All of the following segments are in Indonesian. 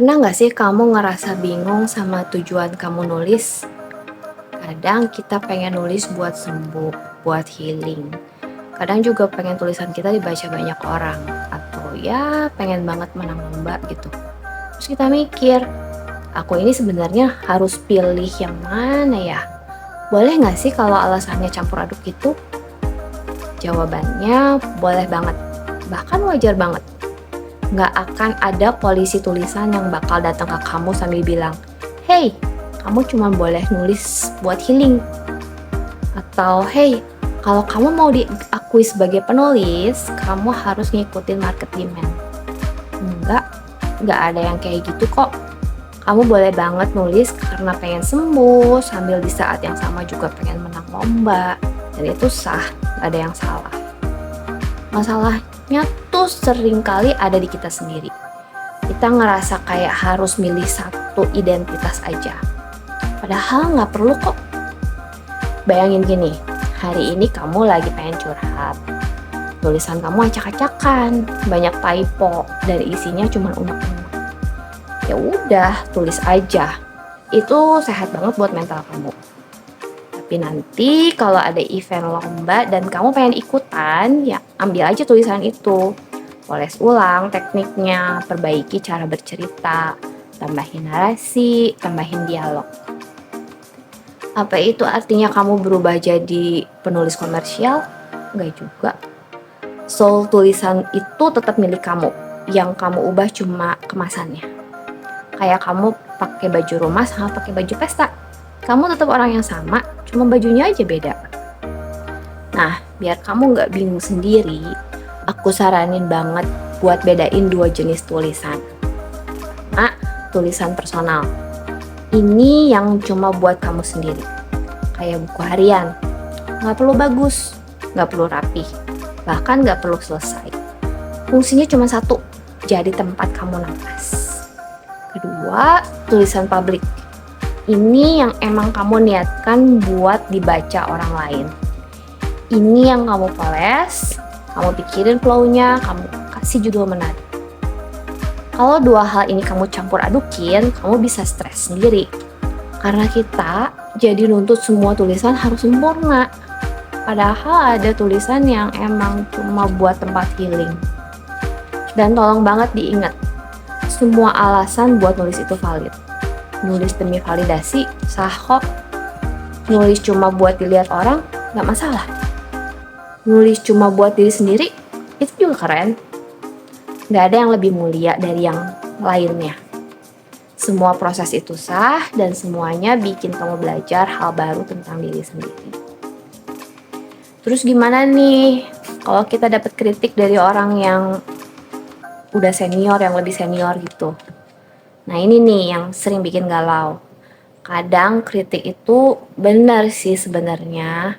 Pernah nggak sih kamu ngerasa bingung sama tujuan kamu nulis? Kadang kita pengen nulis buat sembuh, buat healing. Kadang juga pengen tulisan kita dibaca banyak orang. Atau ya pengen banget menang lomba gitu. Terus kita mikir, aku ini sebenarnya harus pilih yang mana ya? Boleh nggak sih kalau alasannya campur aduk gitu? Jawabannya boleh banget. Bahkan wajar banget. Nggak akan ada polisi tulisan yang bakal datang ke kamu sambil bilang, "Hey, kamu cuma boleh nulis buat healing." Atau, "Hey, kalau kamu mau diakui sebagai penulis, kamu harus ngikutin market demand." Enggak, nggak ada yang kayak gitu kok. Kamu boleh banget nulis karena pengen sembuh, sambil di saat yang sama juga pengen menang lomba. Dan itu sah, nggak ada yang salah. Masalahnya tuh sering kali ada di kita sendiri. Kita ngerasa kayak harus milih satu identitas aja. Padahal nggak perlu kok. Bayangin gini, hari ini kamu lagi pengen curhat. Tulisan kamu acak-acakan, banyak typo, dan isinya cuma unek-unek. Ya udah, tulis aja. Itu sehat banget buat mental kamu. Tapi nanti kalau ada event lomba dan kamu pengen ikutan, ya ambil aja tulisan itu. Poles ulang tekniknya, perbaiki cara bercerita, tambahin narasi, tambahin dialog. Apa itu artinya kamu berubah jadi penulis komersial? Enggak juga. Soul tulisan itu tetap milik kamu. Yang kamu ubah cuma kemasannya. Kayak kamu pakai baju rumah sama pakai baju pesta. Kamu tetap orang yang sama, cuma bajunya aja beda. Nah, biar kamu nggak bingung sendiri, aku saranin banget buat bedain dua jenis tulisan. Tulisan personal. Ini yang cuma buat kamu sendiri. Kayak buku harian. Nggak perlu bagus, nggak perlu rapi, bahkan nggak perlu selesai. Fungsinya cuma satu, jadi tempat kamu napas. Kedua, tulisan publik. Ini yang emang kamu niatkan buat dibaca orang lain. Ini yang kamu poles, kamu pikirin flow-nya, kamu kasih judul menarik. Kalau dua hal ini kamu campur adukin, kamu bisa stres sendiri. Karena kita jadi nuntut semua tulisan harus sempurna. Padahal ada tulisan yang emang cuma buat tempat healing. Dan tolong banget diingat, semua alasan buat nulis itu valid. Nulis demi validasi, sah kok. Nulis cuma buat dilihat orang, gak masalah. Nulis cuma buat diri sendiri, itu juga keren. Gak ada yang lebih mulia dari yang lainnya. Semua proses itu sah dan semuanya bikin kamu belajar hal baru tentang diri sendiri. Terus gimana nih kalau kita dapat kritik dari orang yang udah senior, yang lebih senior gitu? Nah ini nih yang sering bikin galau. Kadang kritik itu benar sih sebenarnya,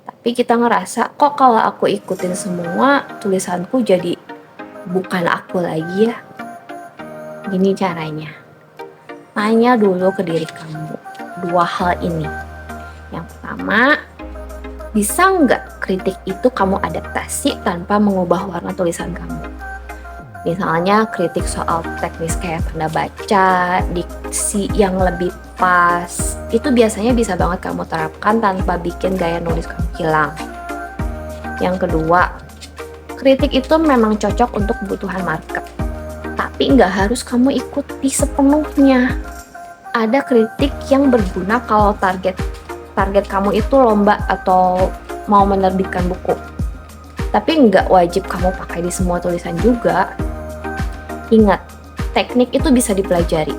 tapi kita ngerasa kok kalau aku ikutin semua tulisanku jadi bukan aku lagi ya. Gini caranya, tanya dulu ke diri kamu dua hal ini. Yang pertama, bisa nggak kritik itu kamu adaptasi tanpa mengubah warna tulisan kamu? Misalnya kritik soal teknis kayak tanda baca, diksi yang lebih pas, itu biasanya bisa banget kamu terapkan tanpa bikin gaya nulis kamu hilang. Yang kedua, kritik itu memang cocok untuk kebutuhan market, tapi nggak harus kamu ikuti sepenuhnya. Ada kritik yang berguna kalau target kamu itu lomba atau mau menerbitkan buku. Tapi nggak wajib kamu pakai di semua tulisan juga. Ingat, teknik itu bisa dipelajari.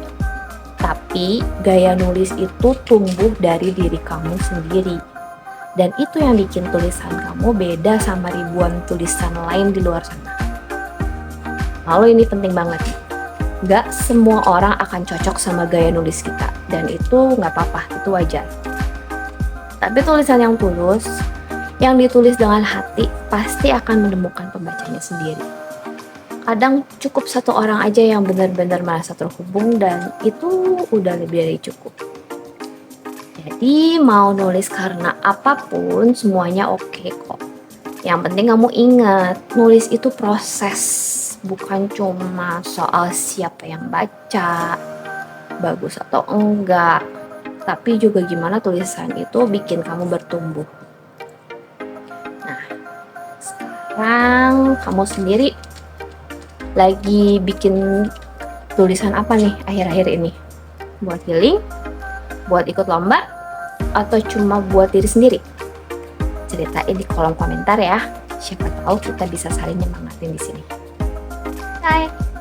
Tapi gaya nulis itu tumbuh dari diri kamu sendiri. Dan itu yang bikin tulisan kamu beda sama ribuan tulisan lain di luar sana. Lalu ini penting banget. Nggak semua orang akan cocok sama gaya nulis kita. Dan itu nggak apa-apa, itu wajar. Tapi tulisan yang tulus, yang ditulis dengan hati, pasti akan menemukan pembacanya sendiri. Kadang cukup satu orang aja yang benar-benar merasa terhubung dan itu udah lebih dari cukup. Jadi mau nulis karena apapun semuanya oke kok. Yang penting kamu ingat, nulis itu proses, bukan cuma soal siapa yang baca, bagus atau enggak, tapi juga gimana tulisan itu bikin kamu bertumbuh. Nah, sekarang kamu sendiri lagi bikin tulisan apa nih akhir-akhir ini? Buat healing? Buat ikut lomba? Atau cuma buat diri sendiri? Ceritain di kolom komentar ya. Siapa tahu kita bisa saling nyemangatin di sini. Bye.